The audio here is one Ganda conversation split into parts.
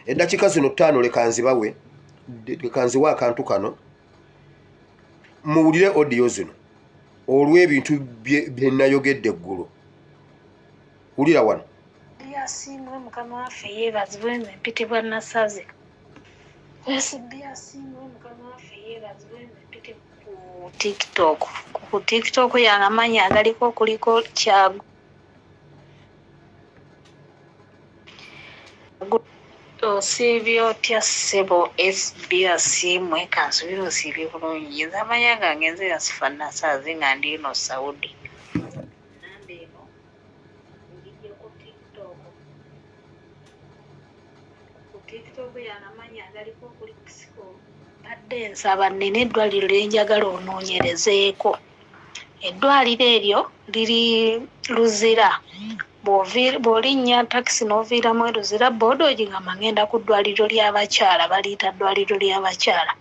Eddakiika zino 5 lekanziwa akantu kano muwulire audio zino olw'ebintu bye nayogedde eggulu. Wulira wano. Byasiimwe Mukama waffe yeebazibwe mpitibwa Nasaze. Byasiimwe Mukama waffe yeebazibwe mpite ku TikTok. Ku TikTok yange amanya agaliko kuliko Kyago. Osiibye otya ssebo byasiimwe kansubira osiibye bulungi. Nze amanya gange nze Yasifa Nasaze nga ndi eno Saudi. TikTok yanamanya agaliko kuli kisiko badde nsaba nnina eddwaliro lyenjagala onoonyerezeeko. Eddwaliro eryo liri Luzira. Bw'olinnya takisi n'oviiramu Luzira Bodogi nga magenda ku ddwaliro ly'abakyala baliyita ddwaliro ly'abakyala.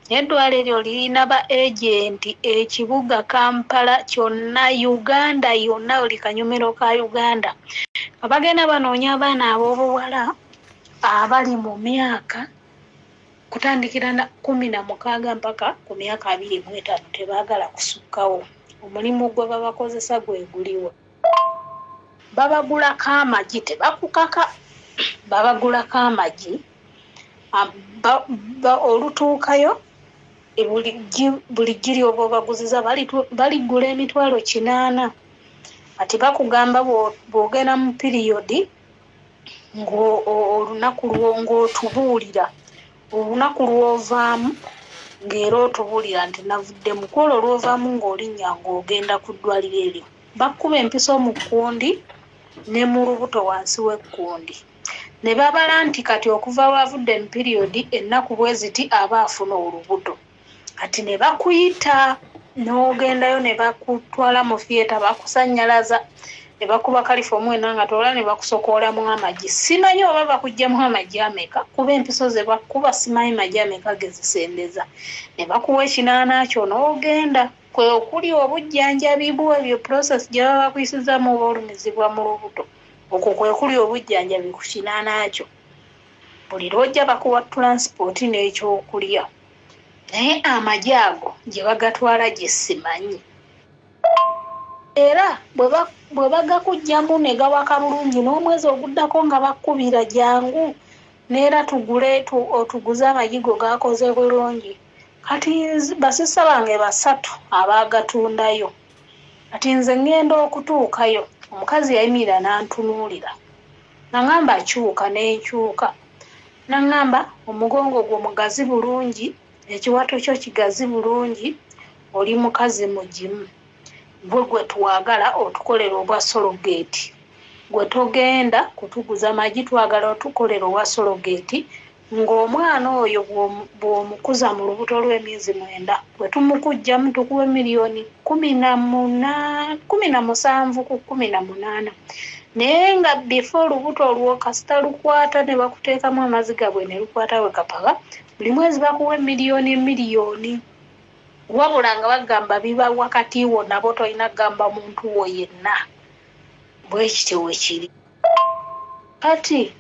Eddwaliro eryo lirina ba agenti ekibuga Kampala kyonna Uganda yonna buli kanyumiro ka Uganda. Abagenda banoonya abaana ab'obuwala abali mu myaka kutandikira na 16 mpaka ku myaka 25 tebaagala kusukkawo. Omulimu gwe babakozesa gweguliwo. Babagulako amagi tebakukaka. Babagulako amagi olutuukayo buli giri oba obaguziza baligula emitwalo 80. Ati bakugamba bw'ogenda mu piriyodi olunaku ng'otubuulira olunaku lw'ovaamu ng'era otubuulira nti navudde mukolo olw'ovaamu ng'olinnya ng'ogenda ku ddwaliro eryo. Bakkuba empiso mu kkundi ne mu lubuto wansi w'ekkundi. Ne babala nti kati okuva lwavudde mu piriyodi ennaku bwe ziti aba afuna olubuto. Kati ne bakuyita n'ogendayo ne bakutwala mu fiyeta bakusannyalaza. Ne bakuba kalifomu enanga tola ne bakusokoolamu amagi. Simanyi oba bakugyamu amagi ameka kuba empiso ze bakuba simanyi magi ameka gezisendeza. Ne bakuwa ekinaana kyo n'ogenda. Kwe okuli obujjanjabi bw'ebyo process gye baba bakuyisizaamu oba olumizibwa mu lubuto. Okwo kwe kuli obujjanjabi ku kinaana kyo. Buli lwojja bakuwa transport n'ekyokulya. Naye amagi ago gye bagatwala gye simanyi. Era bwe bagakugyamu ne gawaka bulungi n'omwezi oguddako nga bakkubira jangu neera tuguze amagi go gakoze bulungi. Kati basisa bange 3 abaagatundayo. Kati nze ngenda okutuukayo omukazi yayimirira n'antunuulira. Nangamba kyuka n'enkyuka. Nangamba omugongo gwo mugazi bulungi, ekiwato kyo kigazi bulungi, oli mukazi mugimu. Gwe twagala otukolera obwa Sologate. Gwe togenda kutuguza amagi twagala otukolera obwa Sologate ng'omwana oyo bw'omukuza mu lubuto lw'emyezi 9 bwe tumukujjamu tukuwe miliyoni 17 ku 18. Naye nga before olubuto olwo kasita lukwata ne bakuteekamu amaziga bwe ne lukwata we kapaba buli mwezi bakuwe miliyoni. Wabula nga bagamba biba wakati wo nabo tolina kugamba muntu wo yenna. Bwe kityo wekiri. Kati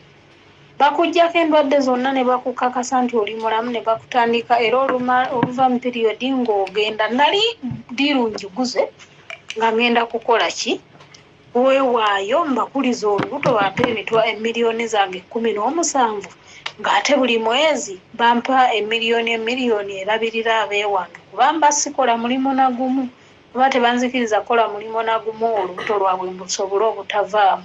bakujjako endwadde zonna ne bakukakasa nti oli mulamu ne bakutandika era oluva mu piriyodi ng'ogenda. Nali dirungiguze nga ngenda kukola ki? Weewaayo mbakuliza olubuto bampe emiliyoni zange 17 ng'ate buli mwezi bampa emiliyoni erabirira abeewange kubanga sikola mulimu na gumu oba tebanzikiriza kukola mulimu na gumu olubuto lwabwe mbusobole obutavaamu.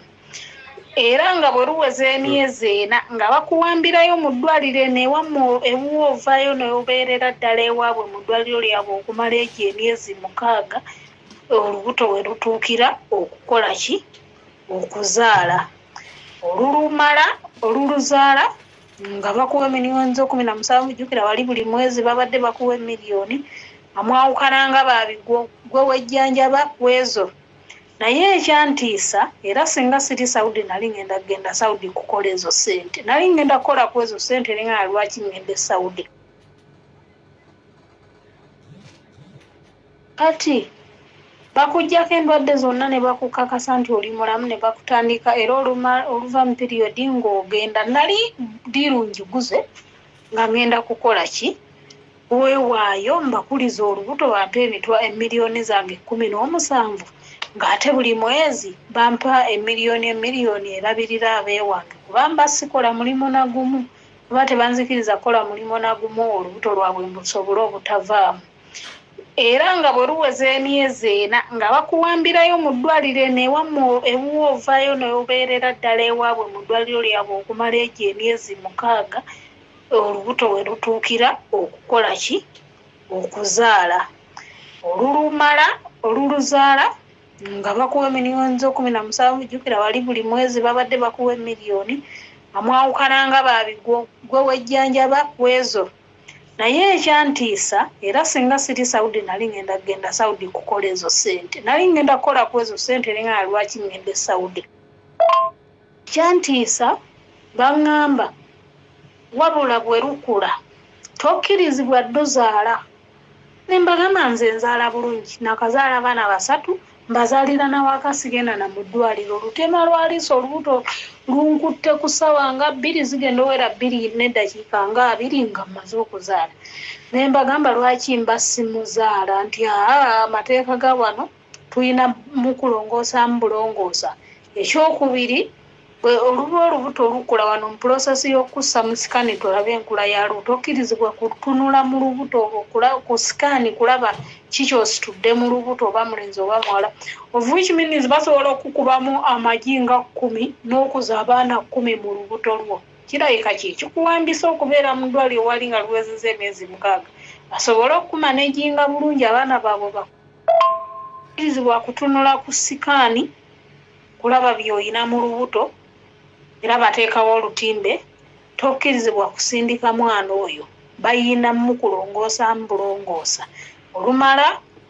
Era nga bwe luweza emyezi 4 nga bakuwambirayo mu ddwaliro newamu ewuovaayo n'obeerera ddala ewaabwe mu ddwaliro lyabwe okumala egyo emyezi 6 olubuto we lutuukira okukola ki? Okuzaala. Oluluzaala nga bakuwa miliyoni 17 jjukira wali buli mwezi babadde bakuwa emiliyoni amwawukananga baabi gwe wejjanjaba kwezo. Naye ekyantiisa era singa siri Saudi nali ngenda kugenda Saudi kukola ezo ssente. Nali ngenda kukola ku ezo ssente nenga lwaki ngende Saudi. Kati bakujjako endwadde zonna ne bakukakasa nti oli mulamu ne bakutandika era oluva mu piriyodi ng'ogenda nali dirungi guze nga ngenda kukola ki weewaayo mbakuliza olubuto bampe emiliyoni zange 17 ng'ate buli mwezi bampa emiliyoni erabirira abeewange kubanga sikola mulimu na gumu oba tebanzikiriza kukola mulimu na gumu olubuto lwabwe mbusobole obutavaamu era nga bwe luweza emyezi 4 nga bakuwambirayo mu ddwaliro newamu ewuovaayo n'obeerera ddala ewaabwe mu ddwaliro lyabwe okumala egyo emyezi 6 olubuto we lutuukira okukola ki okuzaala oluluzaala nga bakuwa emiliyoni 17 jjukira wali buli mwezi babadde bakuwa emiliyoni amwawukana nga babigwo gwe wejjanjaba kwezo naye ekyantiisa era singa siri Saudi nali ngenda genda Saudi kukola ezo ssente nali ngenda kukola ku ezo ssente nenga lwaki ngende Saudi kyantiisa baŋŋamba wabula bwe lukula tokkirizibwa ddozaala ne mbagamba nze nzaala bulungi nakazaala abaana 3 mbazaalira nawaka sigenda na mu ddwaliro olutema lwaliisa olubuto lunkutte ku ssaawa nga 2 zigenda owera 2 n'eddakiika nga 2 nga mmaze okuzaala ne mbagamba lwaki mba simuzaala nti amateeka ga wano tulina mu kulongoosa mu bulongoosa ekyokubiri oluba olubuto olukula wano mu pulosesi y'okussa mu sikaani tulabe enkula yaalwo tokkirizibwa kutunula mu lubuto ku sikaani kulaba kikyositudde mu lubuto oba mulenzi oba muwala of which means basobola okukubamu amagi nga 10 n'okuza abaana 10 mu lubuto lwo kirabika kikuwambisa okubeera mu ddwaliro wali nga luwezezza emyezi 6 basobole okumanejinga bulungi abaana baabwe bakkirizibwa kutunula ku sikaani kulaba by'oyina mu lubuto era bateekawo olutimbe tokkirizibwa kusindika mwana oyo bayina mu kulongoosa mu bulongoosa olumala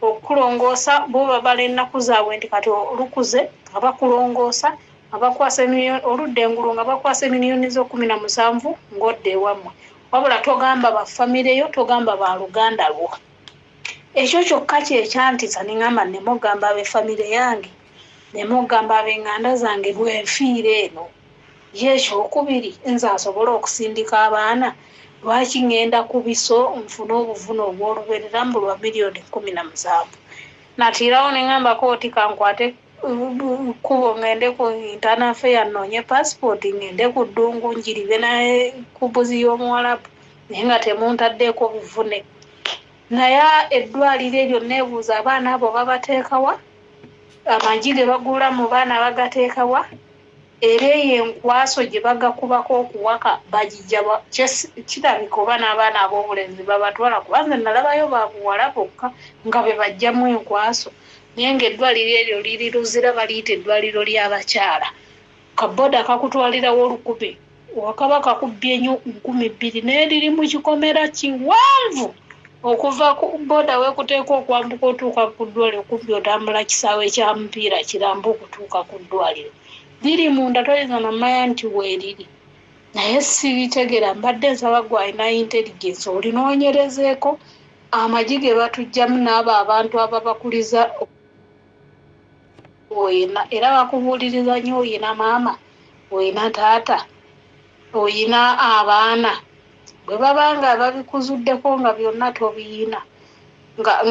okulongoosa bo babala ennaku zaabwe nti kati olukuze nga bakulongoosa nga bakwasa emiliyoni oludda engulu nga bakwasa emiliyoni 17 ng'odda ewammwe wabula togamba bafamireyo togamba baluganda lwo ekyo kyokka kyekyantiisa neŋŋamba nemugamba ab'effamire yange nemugamba ab'eŋŋanda zange bwenfiira eno yekyokubiri nze asobola okusindika abaana lwaki ngenda ku biso nfune obuvune obw'oluberera mbu lwa miliyoni 17 natiirawo neŋŋamba kooti kankwate kubo ngende ku internal affair noonye passport ngende ku ddungu njiribe naye ku buzi y'omuwalabu naye nga temuntaddeeko buvune naye eddwaliro eryo neebuuza abaana abo babateekawa amagi ge bagula mu baana bagateekawa era eyo enkwaso gye bagakubako okuwaka bagijja kirabika oba n'abaana ab'obulenzi babatwala kubanze nalabayo babuwala bokka nga be bajjamu enkwaso naye ng'eddwaliro eryo liri luzira baliyita eddwaliro ly'abakyala kaboda kakutwalirawo 1000 wakaba kakubbye nnyo 2000 naye liri mu kikomera kiwanvu okuva ku boda wekuteeka okwambuka otuuka ku ddwaliro kumpi otambula kisaawe kya mupiira kirambe okutuuka ku ddwaliro liri munda toyinza namanya nti weeriri naye siritegeera mbadde nsaba gwe alina intelligence olinoonyerezeeko amagi ge batugjamu n'abo abantu ababakuliza oyina era bakubuuliriza nnyo oyina maama oyina taata oyina abaana bwe babanga babikuzuddeko nga byonna tobiyina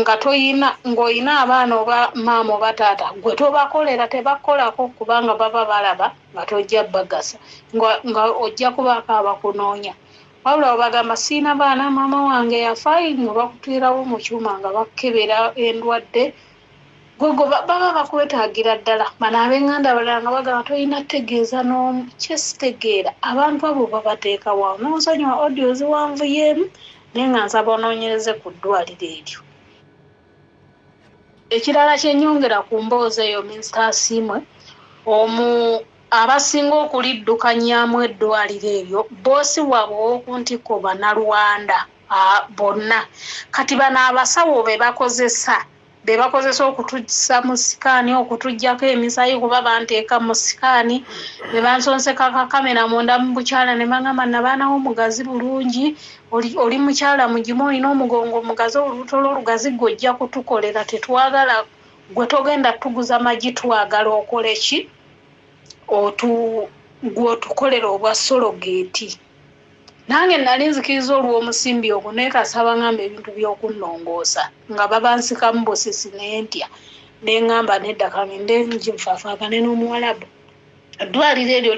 nga toyina ng'oyina abaana oba maama oba taata gwe tobakolera tebakolako kubanga baba balaba nga tojja bagasa nga ojja kubaako abakunoonya wabula obagamba siina baana maama wange yafaayo nga bakuteerawo mu kyuma nga bakkebera endwadde gwego baba bakwetaagira ddala bano ab'eŋŋanda abalala nga bagamba tolina tegeeza n'omu kyesitegeera abantu abo babateekawo n'onsonyiwa audio ziwanvuyeemu naye nga nsaba onoonyereze ku ddwaliro eryo ekirala kyennyongera ku mboozi eyo minisita Asiimwe abasinga okuliddukanyaamu eddwaliro eryo boosi waabwe ow'oku ntikko bannalwanda bonna kati bano abasawo be bakozesa okutujjisa mu sikaani okutujjako emisayi kuba banteeka mu sikaani ne bansonseka kakamera munda mu bukyala ne baŋŋamba nabaana w'omugazi bulungi oli mukyala mugimu olina omugongo omugazi olubuto lw'olugazi gw'ojja kutukolera tetwagala gwe togenda tuguza magi twagala okole ki gwotukolera obwa sologeti. Nange nali nzikiriza olw'omusimbi ogwo naye kasaba ngamba ebintu by'okunnongoosa nga babansikamu bosisi n'entya ne ngamba nedda kangende nfafaagane n'omuwalabu. Eddwaliro eryo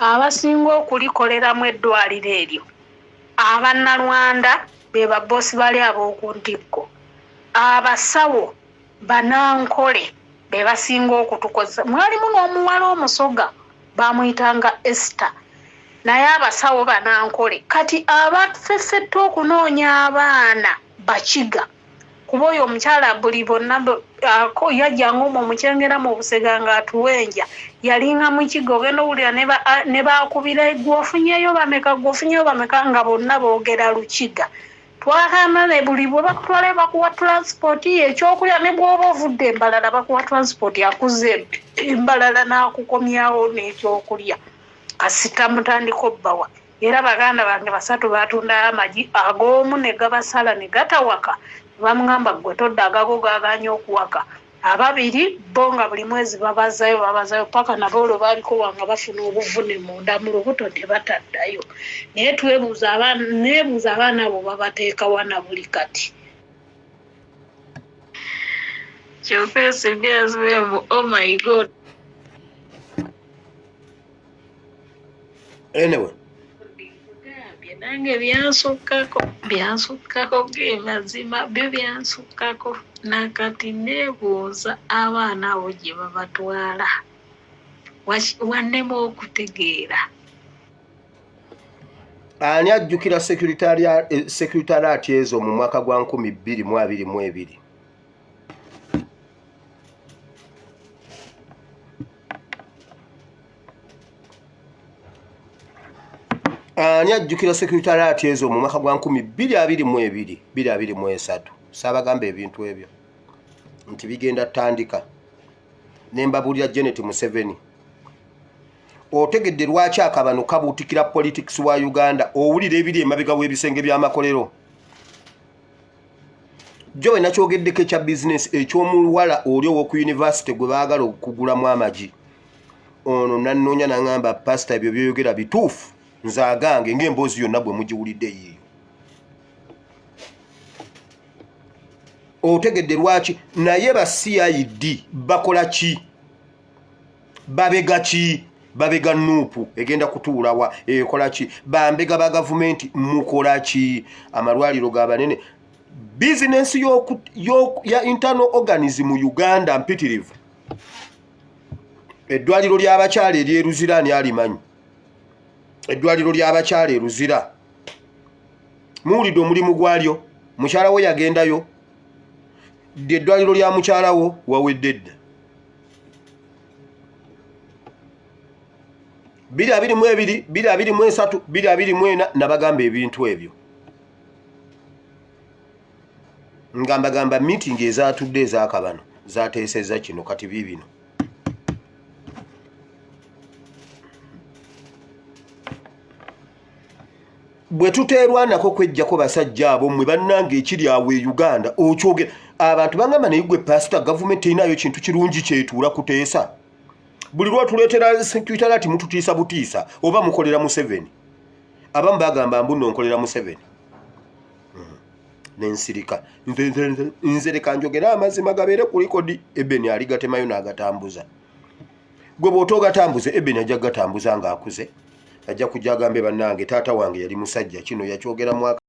abasinga okulikoleramu eddwaliro eryo Abannalwanda be babbosi bali ab'oku ntikko, abasawo Banankole be basinga okutukozesa. Mwalimu n'omuwala omusoga bamuyitanga Esther, naye abasawo Banankole. Kati abafeffetta okunoonya abaana Bakiga, kuba oyo omukyala buli bonna yajjanga omwo omukyengera mu Busega ng'atuwenja yalinga mu kigo, ogenda owulira ne baakubira gw'ofunyeyo bameka nga bonna boogera Lukiga. Twakamale buli bwe bakutwala bakuwa transport ekyokulya, ne bw'oba ovudde Mbalala bakuwa transport akuze Mbalala n'akukomyawo n'ekyokulya kasita mutandika obbawa. Era baganda bange basatu batunda amagi ag'omu ne gabasala ne gatawaka. Bamugamba gwe todda agago gaganya okuwaka. Ababiri bo nga buli mwezi babazayo paka nabo olwo baaliko wanga bafuna obuvune munda mu lubuto tebataddayo. Naye neebuuza abaana abo babateeka wana buli kati. Oh my God. Anyway. Nange byansukkako ge mazima byo byansukkako. Nakati neebuuza abaana abo gye babatwala wannemu okutegeera. Ani ajjukira sekretariat ezo mu mwaka gwa 2022? Ani ajjukira sekretariat ezo mu mwaka gwa 2022 2023? Sabagamba ebintu ebyo nti bigenda tandika nembabulira Janet Museveni. Otegedde lwaki akabano kabuutikira politics wa Uganda, owulira ebiri emabega w'ebisenge by'amakolero. Jowe nakyogeddeko ekya business ekyomuwala oli ow'oku university gwe baagala okugulamu amagi. Ono nannoonya nangamba pastor ebyo byoyogera bituufu nze agange ng'emboozi yonna bwe mugiwulidde yiyo. Otegedde lwaki naye ba CID bakola ki? Babega ki? Babega nuupu egenda kutuulawa ekola ki? Bambega ba gavumenti mukola ki? Amalwaliro g'abanene business ya internal organism mu Uganda mpitirivu. Eddwaliro ly'abakyala ery'eruzira ani alimanyi? Eddwaliro ly'abakyala eruzira muwulidde omulimu gwalyo? Mukyala we yagendayo? Eddwaliro lya mukyala wo wawedde dda. 2022 2023 2024 nabagamba ebintu ebyo. Ngamba meeting ezatudde ez'akabano zateesezza kino kati bibino. Bwe tuteerwanako kwejjako basajja abo mmwe bannange ekiri awo e Uganda okyogera abantu bangamba naye gwe pastor gavumenti erinayo kintu kirungi kyetuula kuteesa. Buli lwatuleetera secretariat mututiisa butiisa oba mukolera Museveni. Abamu bagamba mbuno nkolera Museveni. Nensirika nze leka njogera amazima gabeere ku likodi. Ebeni aligatemayo n'agatambuza. Gwe bw'otoogatambuze Ebeni ajja gatambuza ng'akuze. Ajja kujja agambe bannange taata wange yali musajja kino yakyogera mwaka